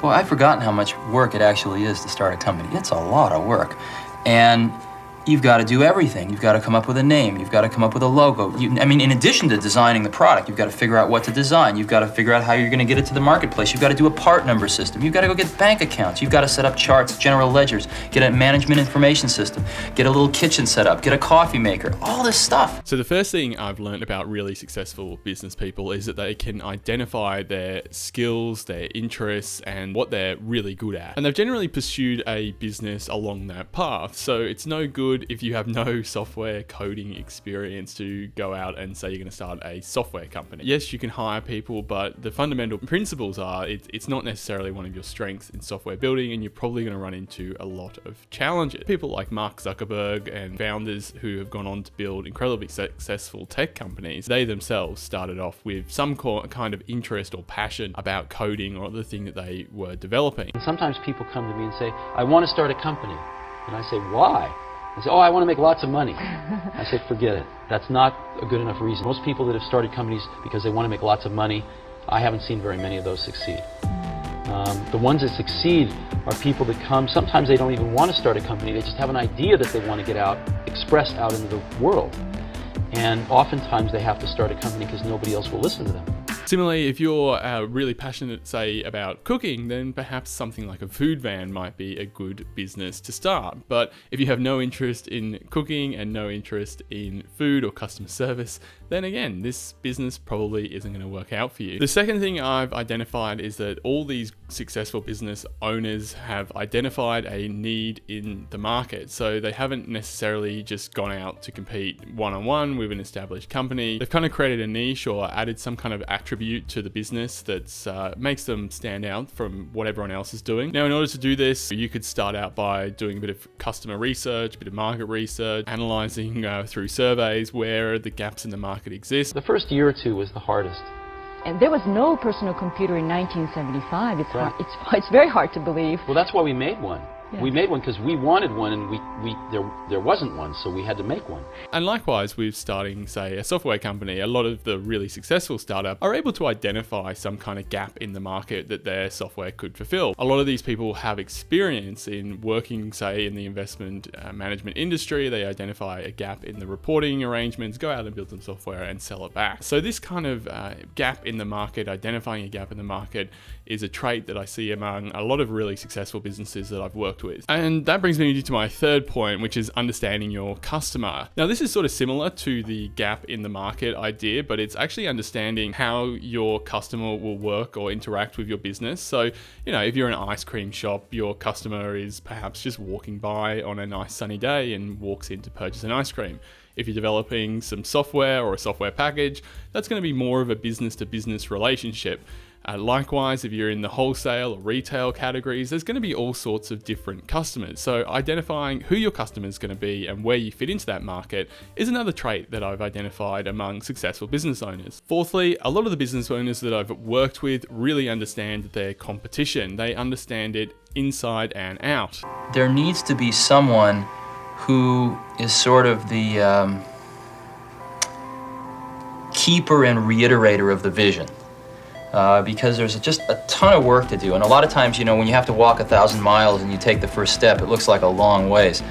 boy, I've forgotten how much work it actually is to start a company. It's a lot of work. And you've got to do everything. You've got to come up with a name. You've got to come up with a logo. In addition to designing the product, you've got to figure out what to design. You've got to figure out how you're going to get it to the marketplace. You've got to do a part number system. You've got to go get bank accounts. You've got to set up charts, general ledgers, get a management information system, get a little kitchen set up, get a coffee maker, all this stuff. So the first thing I've learned about really successful business people is that they can identify their skills, their interests, and what they're really good at. And they've generally pursued a business along that path. So it's no good if you have no software coding experience to go out and say you're going to start a software company. Yes, you can hire people, but the fundamental principles are it's not necessarily one of your strengths in software building, and you're probably going to run into a lot of challenges. People like Mark Zuckerberg and founders who have gone on to build incredibly successful tech companies, they themselves started off with some kind of interest or passion about coding or the thing that they were developing. And sometimes people come to me and say, I want to start a company. And I say, why? They say, oh, I want to make lots of money. I say, forget it. That's not a good enough reason. Most people that have started companies because they want to make lots of money, I haven't seen very many of those succeed. The ones that succeed are people that come, sometimes they don't even want to start a company, they just have an idea that they want to get out, expressed out into the world. And oftentimes they have to start a company because nobody else will listen to them. Similarly, if you're really passionate, say, about cooking, then perhaps something like a food van might be a good business to start. But if you have no interest in cooking and no interest in food or customer service, then again, this business probably isn't going to work out for you. The second thing I've identified is that all these successful business owners have identified a need in the market. So they haven't necessarily just gone out to compete one-on-one with an established company. They've kind of created a niche or added some kind of attribute to the business that makes them stand out from what everyone else is doing. Now, in order to do this, you could start out by doing a bit of customer research, a bit of market research, analyzing through surveys where the gaps in the market exist. The first year or two was the hardest. And there was no personal computer in 1975. It's very hard to believe. Well, that's why we made one. Yeah. We made one because we wanted one, and there wasn't one, so we had to make one. And likewise, with starting, say, a software company, a lot of the really successful startups are able to identify some kind of gap in the market that their software could fulfill. A lot of these people have experience in working, say, in the investment management industry. They identify a gap in the reporting arrangements, go out and build some software and sell it back. So this kind of gap in the market, identifying a gap in the market, is a trait that I see among a lot of really successful businesses that I've worked with. And that brings me to my third point, which is understanding your customer. Now, this is sort of similar to the gap in the market idea, but it's actually understanding how your customer will work or interact with your business. So, if you're an ice cream shop, your customer is perhaps just walking by on a nice sunny day and walks in to purchase an ice cream. If you're developing some software or a software package, that's going to be more of a business-to-business relationship. Likewise, if you're in the wholesale or retail categories, there's going to be all sorts of different customers. So identifying who your customer is going to be and where you fit into that market is another trait that I've identified among successful business owners. Fourthly, a lot of the business owners that I've worked with really understand their competition. They understand it inside and out. There needs to be someone who is sort of the keeper and reiterator of the vision. Because there's just a ton of work to do. And a lot of times, when you have to walk 1,000 miles and you take the first step, it looks like a long ways.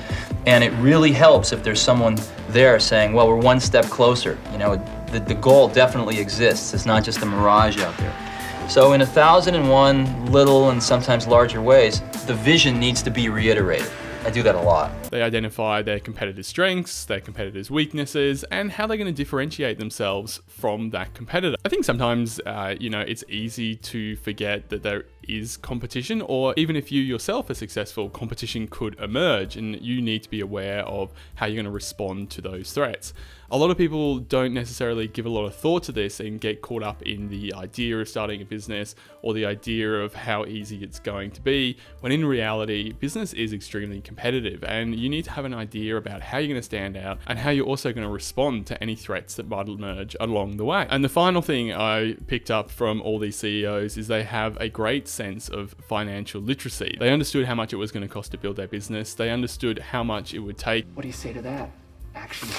And it really helps if there's someone there saying, well, we're one step closer. The goal definitely exists. It's not just a mirage out there. So in 1,001 little and sometimes larger ways, the vision needs to be reiterated. I do that a lot. They identify their competitors' strengths, their competitors' weaknesses, and how they're going to differentiate themselves from that competitor. I think sometimes, it's easy to forget that there is competition, or even if you yourself are successful, competition could emerge, and you need to be aware of how you're going to respond to those threats. A lot of people don't necessarily give a lot of thought to this and get caught up in the idea of starting a business or the idea of how easy it's going to be, when in reality, business is extremely competitive, and you need to have an idea about how you're going to stand out and how you're also going to respond to any threats that might emerge along the way. And the final thing I picked up from all these CEOs is they have a great sense of financial literacy. They understood how much it was going to cost to build their business. They understood how much it would take. What do you say to that? action.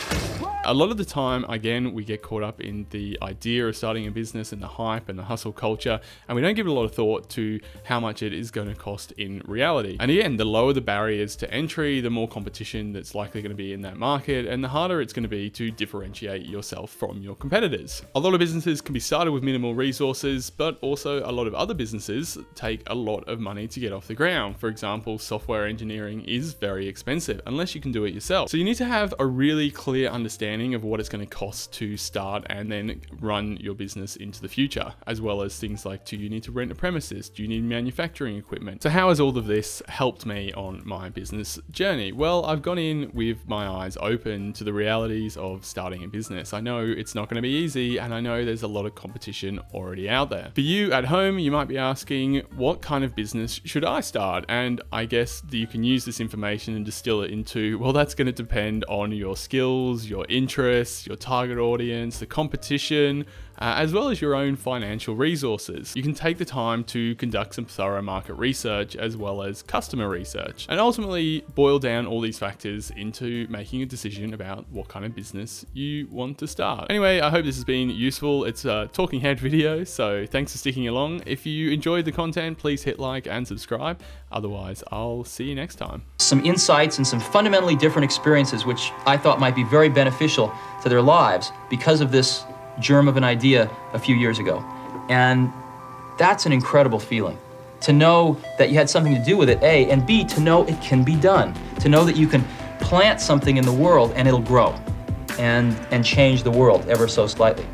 A lot of the time, again, we get caught up in the idea of starting a business and the hype and the hustle culture, and we don't give a lot of thought to how much it is going to cost in reality. And again, the lower the barriers to entry, the more competition that's likely going to be in that market, and the harder it's going to be to differentiate yourself from your competitors. A lot of businesses can be started with minimal resources, but also a lot of other businesses take a lot of money to get off the ground. For example, software engineering is very expensive unless you can do it yourself. So you need to have a really clear understanding of what it's going to cost to start and then run your business into the future, as well as things like, do you need to rent a premises? Do you need manufacturing equipment? So how has all of this helped me on my business journey? Well, I've gone in with my eyes open to the realities of starting a business. I know it's not going to be easy, and I know there's a lot of competition already out there. For you at home, you might be asking, what kind of business should I start? And I guess that you can use this information and distill it into, well, that's going to depend on your skills, your interests, your target audience, the competition, as well as your own financial resources. You can take the time to conduct some thorough market research as well as customer research, and ultimately boil down all these factors into making a decision about what kind of business you want to start. Anyway, I hope this has been useful. It's a talking head video, so thanks for sticking along. If you enjoyed the content, please hit like and subscribe. Otherwise, I'll see you next time. Some insights and some fundamentally different experiences which I thought might be very beneficial to their lives because of this germ of an idea a few years ago. And that's an incredible feeling. To know that you had something to do with it, A, and B, to know it can be done. To know that you can plant something in the world and it'll grow and change the world ever so slightly.